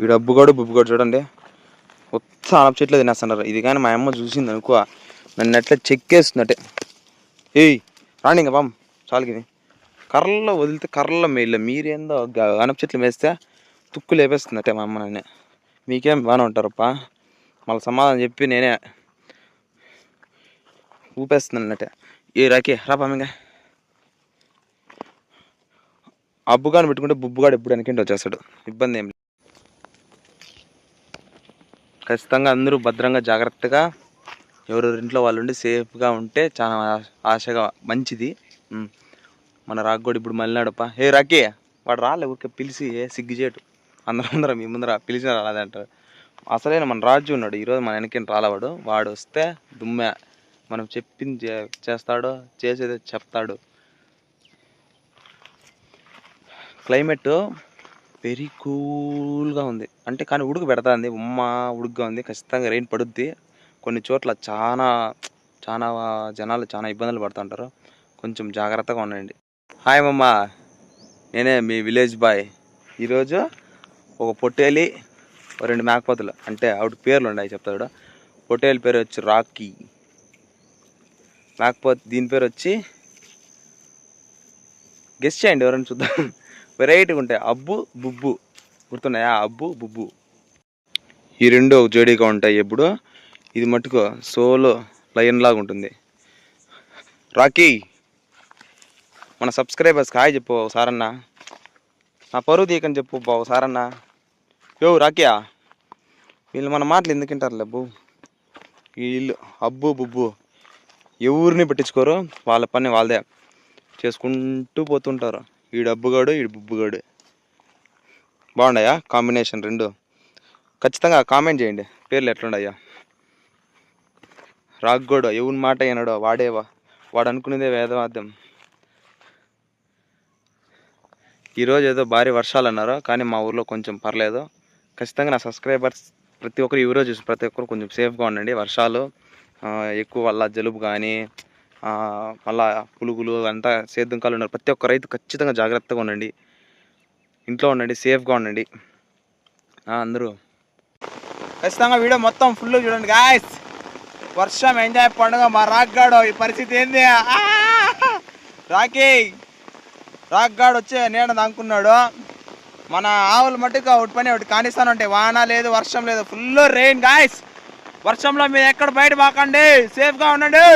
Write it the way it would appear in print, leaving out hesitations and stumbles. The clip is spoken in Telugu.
ఈ డబ్బుగాడు బుబ్బుగాడు చూడండి మొత్తం ఆనప చెట్లు తినేస్తున్నారు. ఇది కానీ మా అమ్మ చూసింది అనుకో నన్ను ఎట్లా చెక్కేస్తుందటే. ఏయ్ రాండి ఇంకా పామ్ చాలుకి కర్రల్లో వదిలితే కర్రల్లో మేలు మీరేందో ఆనప చెట్లు వేస్తే తుక్కు లేపేస్తుందటే మా అమ్మ నన్ను. మీకేం బాగానే ఉంటారప్ప మళ్ళీ సమాధానం చెప్పి నేనే ఊపేస్తున్నాను అన్నట్టే. ఏ రాకే రా పామింగా అబ్బుగాని పెట్టుకుంటే బుబ్బుగాడు ఎప్పుడు వెనకంటే వచ్చేస్తాడు. ఇబ్బంది ఏం లేదు. ఖచ్చితంగా అందరూ భద్రంగా జాగ్రత్తగా ఎవరెవరింట్లో వాళ్ళు ఉండి సేఫ్గా ఉంటే చాలా ఆశగా మంచిది. మన రాగ్గోడు ఇప్పుడు మళ్ళీనాడప్ప. ఏ రాకే వాడు రాలే ఊరికే పిలిచి సిగ్గుచేటు అందరం మీ ముందర పిలిచిన రాలేదంటారు. అసలైన మన రాజు ఉన్నాడు ఈరోజు మన వెనకేం రాలేవాడు. వాడు వస్తే దుమ్మె మనం చెప్పింది చేస్తాడు, చేసేది చెప్తాడు. క్లైమేట్ వెరీ కూల్గా ఉంది అంటే కానీ ఉడుకు పెడుతుంది. ఉడుకుగా ఉంది. ఖచ్చితంగా రెయిన్ పడుద్ది. కొన్ని చోట్ల చాలా జనాలు చాలా ఇబ్బందులు పడుతుంటారు. కొంచెం జాగ్రత్తగా ఉండండి. హాయ్ మమ్మ, నేనే మీ విలేజ్ బాయ్. ఈరోజు ఒక పొట్టేలి 2 మేకపోతులు అంటే ఆవిడ పేర్లు ఉన్నాయి చెప్తాడు. పొట్టేలి పేరు వచ్చి రాకీ, మేకపోతే దీని పేరు వచ్చి గెస్ట్ చేయండి ఎవరైనా చూద్దాం. వెరైటీగా ఉంటాయి. అబ్బు బుబ్బు గుర్తున్నాయా? అబ్బు బుబ్బు ఈ రెండు ఒక జోడీగా ఉంటాయి. ఎప్పుడు ఇది మట్టుకు సోలో లయన్ లాగా ఉంటుంది. రాకీ మన సబ్స్క్రైబర్స్కి హాయ్ చెప్పు ఒకసారన్నా. నా పరువు తీయకని చెప్పు ఒకసారన్నా. రాకియా వీళ్ళు మన మాటలు ఎందుకు వింటారు లేబ్బు. వీళ్ళు అబ్బు బుబ్బు ఎవరిని పట్టించుకోరు. వాళ్ళ పని వాళ్ళదే చేసుకుంటూ పోతుంటారు. ఈడు అబ్బుగాడు ఈడు బుబ్బుగాడు. బాగున్నాయా కాంబినేషన్ రెండు? ఖచ్చితంగా కామెంట్ చేయండి పేర్లు ఎట్లున్నాయా. రాగ్గోడు ఎవరి మాట వినడో వాడు అనుకునేదే వేదవాద్యం. ఈరోజు ఏదో భారీ వర్షాలు అన్నారు కానీ మా ఊర్లో కొంచెం పర్లేదు. ఖచ్చితంగా నా సబ్స్క్రైబర్స్ ప్రతి ఒక్కరు ఈరోజు చూసి ప్రతి ఒక్కరు కొంచెం సేఫ్గా ఉండండి. వర్షాలు ఎక్కువ వల్ల జలుబు కానీ మళ్ళా పులుగులు అంతా సేద్యంకాలు ఉన్నారు. ప్రతి ఒక్క రైతు ఖచ్చితంగా జాగ్రత్తగా ఉండండి. ఇంట్లో ఉండండి, సేఫ్గా ఉండండి. అందరూ ఖచ్చితంగా వీడియో మొత్తం ఫుల్ చూడండి గాయ్స్. వర్షం ఎంజాయ్ పండుగ మా రాగ్గాడు. ఈ పరిస్థితి ఏంది? రాగ్గాడు వచ్చి నేను అనుకున్నాడు. మన ఆవులు మట్టుకు ఒకటి పని ఒకటి కానిస్తానంటే వాన లేదు వర్షం లేదు, ఫుల్ రెయిన్ గాయ్స్. వర్షంలో మీరు ఎక్కడ బయట పోకండి, సేఫ్గా ఉండండి.